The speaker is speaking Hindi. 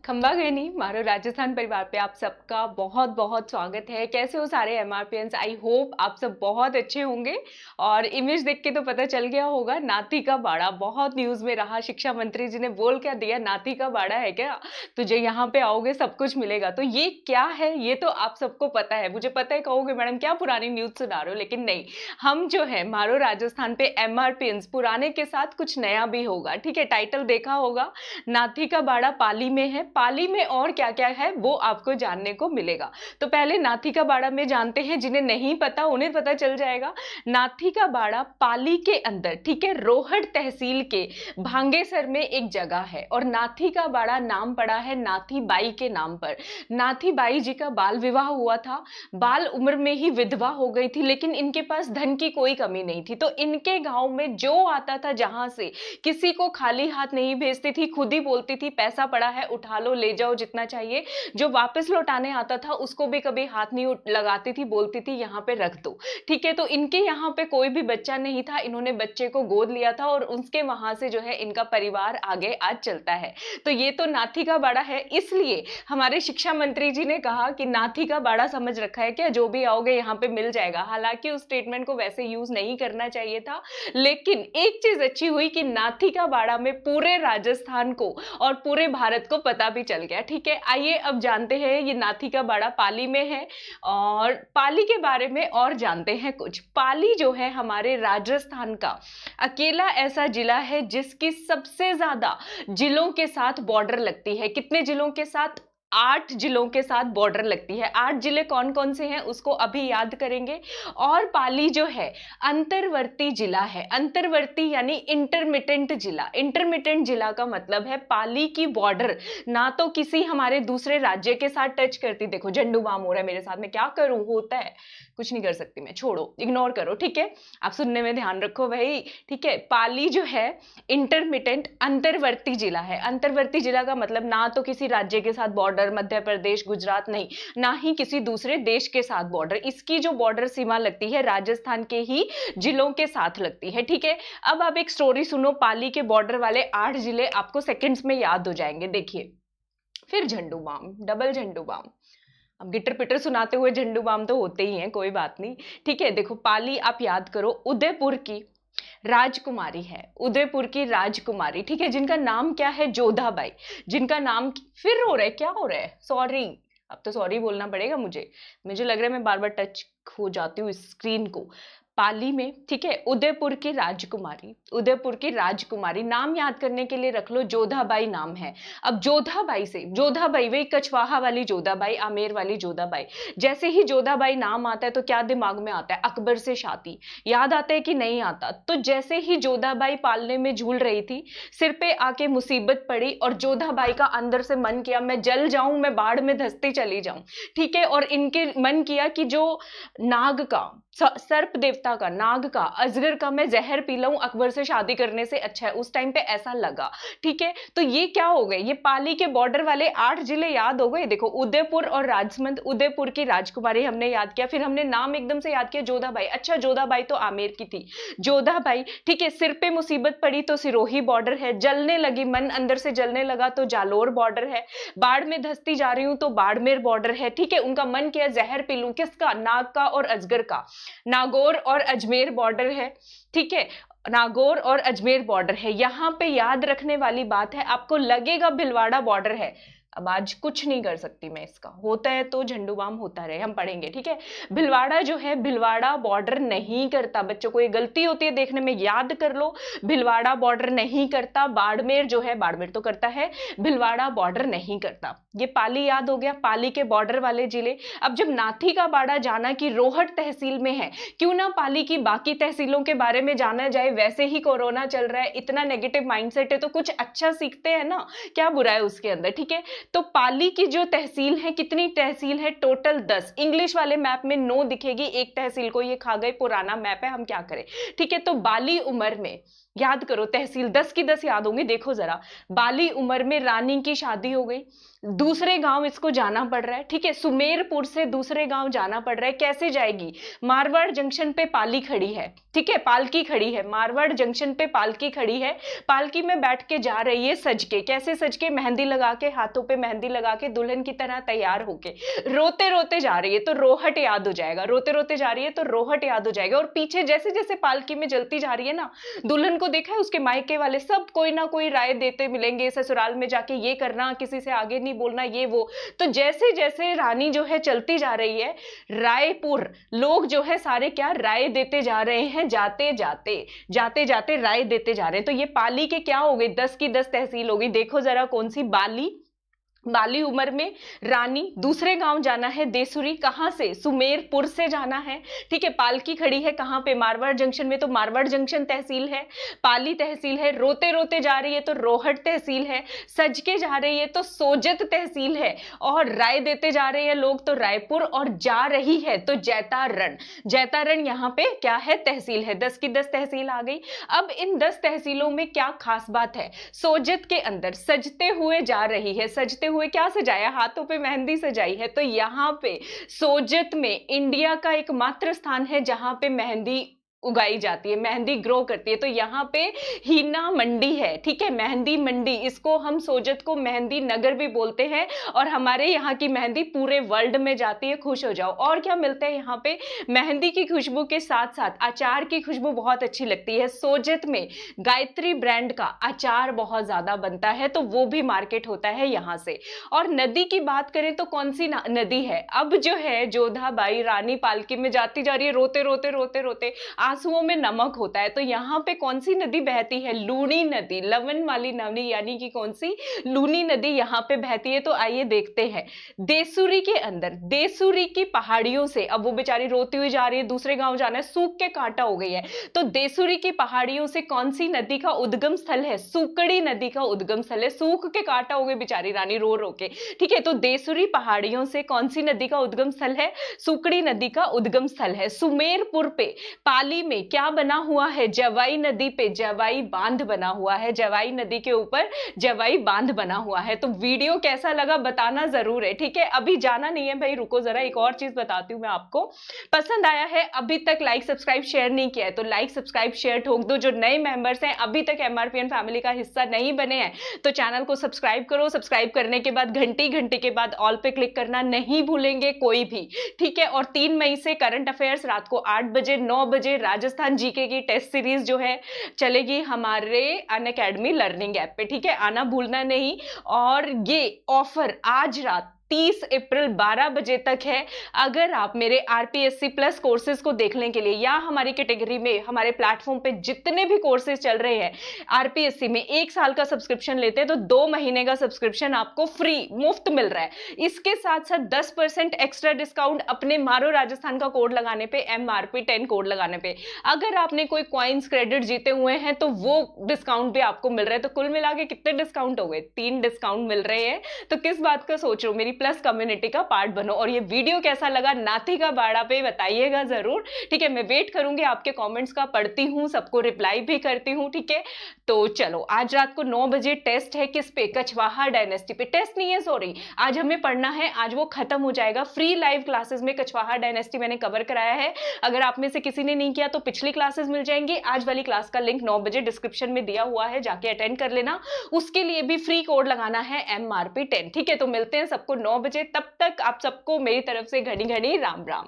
खंबा गहनी मारो राजस्थान परिवार पे आप सबका बहुत बहुत स्वागत है। कैसे हो सारे एमआरपीएंस? आई होप आप सब बहुत अच्छे होंगे। और इमेज देख के तो पता चल गया होगा, नाथी का बाड़ा बहुत न्यूज में रहा। शिक्षा मंत्री जी ने बोल क्या दिया, नाथी का बाड़ा है क्या, तुझे यहाँ पे आओगे सब कुछ मिलेगा। तो ये क्या है ये तो आप सबको पता है। मुझे पता है कहोगे मैडम क्या पुरानी न्यूज सुना रहे हो, लेकिन नहीं, हम जो है मारो राजस्थान पे एमआरपीएंस पुराने के साथ कुछ नया भी होगा। ठीक है, टाइटल देखा होगा, नाथी का बाड़ा पाली में है। पाली में और क्या क्या है वो आपको जानने को मिलेगा। तो पहले नाथी का बाड़ा में जानते हैं, जिन्हें नहीं पता उन्हें पता चल जाएगा। नाथी का बाड़ा पाली के अंदर, ठीक है, रोहट तहसील के भांगेसर में एक जगह है। और नाथी का बाड़ा नाम पड़ा है नाथी बाई के नाम पर। नाथी बाई जी का बाल विवाह हुआ था, बाल उम्र में ही विधवा हो गई थी, लेकिन इनके पास धन की कोई कमी नहीं थी। तो इनके गांव में जो आता था, जहां से किसी को खाली हाथ नहीं भेजती थी, खुद ही बोलती थी पैसा पड़ा है उठा लो, ले जाओ जितना चाहिए। जो वापस लौटाने आता था उसको भी कभी हाथ नहीं लगाती थी, बोलती थी यहाँ पे रख दो। ठीक है, तो इनके यहाँ पे कोई भी बच्चा नहीं था, इन्होंने बच्चे को गोद लिया था और उसके वहां से जो है इनका परिवार आगे आज चलता है। तो ये तो नाथी का बाड़ा है। इसलिए हमारे शिक्षा मंत्री जी ने कहा कि नाथी का बाड़ा समझ रखा है क्या, जो भी आओगे यहाँ पे मिल जाएगा। हालांकि उस स्टेटमेंट को वैसे यूज नहीं करना चाहिए था, लेकिन एक चीज अच्छी हुई कि नाथी का बाड़ा में पूरे राजस्थान को और पूरे भारत को पता भी चल गया। ठीक है, आइए अब जानते हैं ये नाथी का बाड़ा पाली में है, और पाली के बारे में और जानते हैं कुछ। पाली जो है हमारे राजस्थान का अकेला ऐसा जिला है जिसकी सबसे ज्यादा जिलों के साथ बॉर्डर लगती है। कितने जिलों के साथ? 8 जिलों के साथ बॉर्डर लगती है। 8 जिले कौन कौन से हैं उसको अभी याद करेंगे। और पाली जो है अंतर्वर्ती जिला है। अंतर्वर्ती यानी इंटरमिटेंट जिला। इंटरमिटेंट जिला का मतलब है पाली की बॉर्डर ना तो किसी हमारे दूसरे राज्य के साथ टच करती। देखो झंडू बाम हो रहा है मेरे साथ में, क्या करूं, होता है, कुछ नहीं कर सकती मैं, छोड़ो, इग्नोर करो। ठीक है, आप सुनने में ध्यान रखो भाई। ठीक है, पाली जो है इंटरमिटेंट अंतर्वर्ती जिला है। अंतर्वर्ती जिला का मतलब ना तो किसी राज्य के साथ बॉर्डर, मध्य प्रदेश, गुजरात नहीं, ना ही किसी दूसरे देश के साथ बॉर्डर। इसकी जो बॉर्डर सीमा लगती है राजस्थान के ही जिलों के साथ लगती है। ठीक है, अब आप एक स्टोरी सुनो। पाली के बॉर्डर वाले 8 जिले आपको सेकंड्स में याद हो जाएंगे। देखिए, फिर झंडू बाम, डबल झंडू बाम। अब गिटर पिटर सुनाते हुए झंडू बाम तो होते ही हैं, कोई बात नहीं। ठीक है, देखो पाली आप याद करो, उदयपुर की राजकुमारी है, उदयपुर की राजकुमारी। ठीक है, जिनका नाम क्या है? जोधाबाई। जिनका नाम, फिर हो रहा है, क्या हो रहा है, सॉरी, अब तो सॉरी बोलना पड़ेगा मुझे। मुझे लग रहा है मैं बार बार टच हो जाती हूँ स्क्रीन को। पाली में, ठीक है, उदयपुर की राजकुमारी, उदयपुर की राजकुमारी नाम याद करने के लिए रख लो, जोधाबाई नाम है। अब जोधाबाई से, जोधाबाई वही कछवाहा वाली जोधाबाई, आमेर वाली जोधाबाई। जैसे ही जोधाबाई नाम आता है तो क्या दिमाग में आता है? अकबर से शादी याद आता है कि नहीं आता? तो जैसे ही जोधाबाई पालने में झूल रही थी, सिर पे आके मुसीबत पड़ी और जोधाबाई का अंदर से मन किया मैं जल जाऊं, मैं बाढ़ में धंसती चली जाऊं। ठीक है, और इनके मन किया कि जो नाग का, सर्प देवता का, नाग का, अजगर का मैं जहर पी लूं, अकबर से शादी करने से अच्छा है। उस टाइम पे ऐसा लगा। ठीक है, तो ये क्या हो गए, ये पाली के बॉर्डर वाले 8 जिले याद हो गए। देखो, उदयपुर और राजसमंद, उदयपुर की राजकुमारी हमने याद किया, फिर हमने नाम एकदम से याद किया जोधाबाई। अच्छा, जोधाबाई तो आमेर की थी, जोधाबाई। ठीक है, सिर पे मुसीबत पड़ी तो सिरोही बॉर्डर है, जलने लगी, मन अंदर से जलने लगा तो जालोर बॉर्डर है, बाढ़ में धंसती जा रही हूं तो बाड़मेर बॉर्डर है। ठीक है, उनका मन किया जहर पी लूं, किसका? नाग का और अजगर का। नागौर और अजमेर बॉर्डर है। ठीक है, नागौर और अजमेर बॉर्डर है। यहां पे याद रखने वाली बात है, आपको लगेगा भिलवाड़ा बॉर्डर है, अब आज कुछ नहीं कर सकती मैं इसका, होता है तो झंडू बाम होता रहे, हम पढ़ेंगे। ठीक है, भिलवाड़ा जो है, भिलवाड़ा बॉर्डर नहीं करता। बच्चों को ये गलती होती है देखने में, याद कर लो, भिलवाड़ा बॉर्डर नहीं करता। बाड़मेर जो है, बाड़मेर तो करता है, भिलवाड़ा बॉर्डर नहीं करता। ये पाली याद हो गया, पाली के बॉर्डर वाले जिले। अब जब नाथी का बाड़ा जाना कि रोहट तहसील में है, क्यों ना पाली की बाकी तहसीलों के बारे में जाना जाए। वैसे ही कोरोना चल रहा है, इतना नेगेटिव माइंडसेट है तो कुछ अच्छा सीखते हैं ना, क्या बुरा है उसके अंदर। ठीक है, तो पाली की जो तहसील है, कितनी तहसील है टोटल? 10। इंग्लिश वाले मैप में 9 दिखेगी, एक तहसील को ये खा गए, पुराना मैप है, हम क्या करें। ठीक है, तो बाली उमर में याद करो, तहसील 10 की 10 याद होंगी। देखो जरा, बाली उमर में रानी की शादी हो गई, दूसरे गांव इसको जाना पड़ रहा है। ठीक है, सुमेरपुर से दूसरे गांव जाना पड़ रहा है। कैसे जाएगी? मारवाड़ जंक्शन पे पाली खड़ी है। ठीक है, पालकी खड़ी है, मारवाड़ जंक्शन पे पालकी खड़ी है। पालकी में बैठ के जा रही है सज के। कैसे सज के? मेहंदी लगा के, हाथों पे पे मेहंदी लगा के दुल्हन की तरह तैयार होके रोते रोते जा रही है तो रोहट याद हो जाएगा, रोते रोते जा रही है तो रोहट याद हो जाएगा। और पीछे जैसे जैसे पालकी में जलती जा रही है ना, दुल्हन को देखा है उसके मायके वाले सब कोई ना कोई राय देते मिलेंगे, ससुराल में जाके ये करना, किसी से आगे नहीं बोलना, ये वो। तो जैसे जैसे रानी जो है चलती जा रही है, रायपुर लोग जो है सारे क्या राय देते जा रहे हैं, जाते जाते जाते जाते राय देते जा रहे हैं। तो ये पाली के क्या हो गई, 10 की 10 तहसील हो गई। देखो जरा कौन सी, बाली उम्र में रानी। दूसरे गांव जाना है देसुरी, कहां से, सुमेरपुर से जाना है। ठीक है, पालकी खड़ी है कहां पे, मारवाड़ जंक्शन में, तो मारवाड़ जंक्शन तहसील है, पाली तहसील है। रोते रोते जा रही है तो रोहट तहसील है, सज के जा रही है तो सोजत तहसील है, और राय देते जा रहे हैं लोग तो रायपुर, और जा रही है तो जैतारण। जैतारण यहाँ पे क्या है, तहसील है। 10 की 10 तहसील आ गई। अब इन 10 तहसीलों में क्या खास बात है, सोजत के अंदर सजते हुए जा रही है। सजते हुए क्या सजाया, हाथों पे मेहंदी सजाई है। तो यहाँ पे सोजत में इंडिया का एकमात्र स्थान है जहां पे मेहंदी उगाई जाती है, मेहंदी ग्रो करती है। तो यहाँ पे हीना मंडी है, ठीक है, मेहंदी मंडी। इसको हम सोजत को मेहंदी नगर भी बोलते हैं, और हमारे यहाँ की मेहंदी पूरे वर्ल्ड में जाती है, खुश हो जाओ। और क्या मिलता है यहाँ पे, मेहंदी की खुशबू के साथ साथ अचार की खुशबू बहुत अच्छी लगती है। सोजत में गायत्री ब्रांड का अचार बहुत ज्यादा बनता है, तो वो भी मार्केट होता है यहाँ से। और नदी की बात करें तो कौन सी नदी है, अब जो है जोधाबाई रानी पालकी में जाती जा रही है, रोते रोते रोते रोते आंसुओं में नमक होता है। तो यहाँ पे कौन सी नदी बहती है, लूनी नदी, लवन वाली नदी, यानी कि कौन सी, लूनी नदी यहाँ पे बहती है। तो आइए देखते हैं देसुरी के अंदर, देसुरी की पहाड़ियों से, अब वो बेचारी रोती हुई जा रही है, दूसरे गांव जाना है, सूख के कांटा हो गई है। तो देसुरी की पहाड़ियों से कौन सी नदी का उद्गम स्थल है, सुकड़ी नदी का उद्गम स्थल है। सूख के कांटा हो गई बेचारी रानी रो रो के, ठीक है। तो देसुरी पहाड़ियों से कौन सी नदी का उद्गम स्थल है, सुकड़ी नदी का उद्गम स्थल है। सुमेरपुर पे पाली में क्या बना हुआ है, जवाई नदी पे जवाई बांध बना हुआ है, जवाई नदी के ऊपर जवाई बांध बना हुआ है। तो वीडियो कैसा लगा बताना जरूर है, ठीक है। अभी जाना नहीं है भाई, रुको जरा, एक और चीज बताती हूँ मैं आपको। पसंद आया है, अभी तक लाइक सब्सक्राइब शेयर नहीं किया है तो लाइक सब्सक्राइब शेयर ठोक दो। जो नए मेंबर्स हैं, अभी तक एमआरपीएन फैमिली का हिस्सा नहीं बने हैं, तो चैनल को सब्सक्राइब करो। सब्सक्राइब करने के बाद घंटे के बाद ऑल पे क्लिक करना नहीं भूलेंगे कोई भी, ठीक है। और 3 मई से करंट अफेयर्स रात को 8 बजे 9 बजे राजस्थान जीके की टेस्ट सीरीज जो है चलेगी हमारे अनअकैडमी लर्निंग ऐप पे, ठीक है, आना भूलना नहीं। और ये ऑफर आज रात 30 अप्रैल 12 बजे तक है। अगर आप मेरे आरपीएससी प्लस कोर्सेज को देखने के लिए, या हमारी कैटेगरी में हमारे प्लेटफॉर्म पे जितने भी कोर्सेज चल रहे हैं आरपीएससी में, 1 साल का सब्सक्रिप्शन लेते हैं तो 2 महीने का सब्सक्रिप्शन आपको फ्री मुफ्त मिल रहा है। इसके साथ साथ 10% एक्स्ट्रा डिस्काउंट अपने मारो राजस्थान का कोड लगाने पे, MRP10 कोड लगाने पे। अगर आपने कोई कॉइन्स क्रेडिट जीते हुए हैं तो वो डिस्काउंट भी आपको मिल रहा है। तो कुल मिला के कितने डिस्काउंट हो गए, 3 डिस्काउंट मिल रहे हैं। तो किस बात का सोच रहे हो, मेरी प्लस कम्युनिटी का पार्ट बनो। और ये वीडियो कैसा लगा नाथी का बाड़ा पे बताइएगा जरूर, ठीक है। मैं वेट करूंगी आपके कमेंट्स का, पढ़ती हूं, सबको रिप्लाई भी करती हूं, ठीक है। तो चलो, आज रात को 9 बजे टेस्ट है, किस पे, कछवाहा डायनेस्टी पे। टेस्ट नहीं है, सॉरी, आज हमें पढ़ना है, आज वो खत्म हो जाएगा। फ्री लाइव क्लासेस में कछवाहा डायनेस्टी मैंने कवर कराया है। अगर आप में से किसी ने नहीं किया तो पिछली क्लासेस मिल जाएंगी। आज वाली क्लास का लिंक 9 बजे डिस्क्रिप्शन में दिया हुआ है, जाके अटेंड कर लेना। उसके लिए भी फ्री कोड लगाना है MRP10, ठीक है। तो मिलते हैं सबको 9 बजे, तब तक आप सबको मेरी तरफ से घनी घनी राम राम।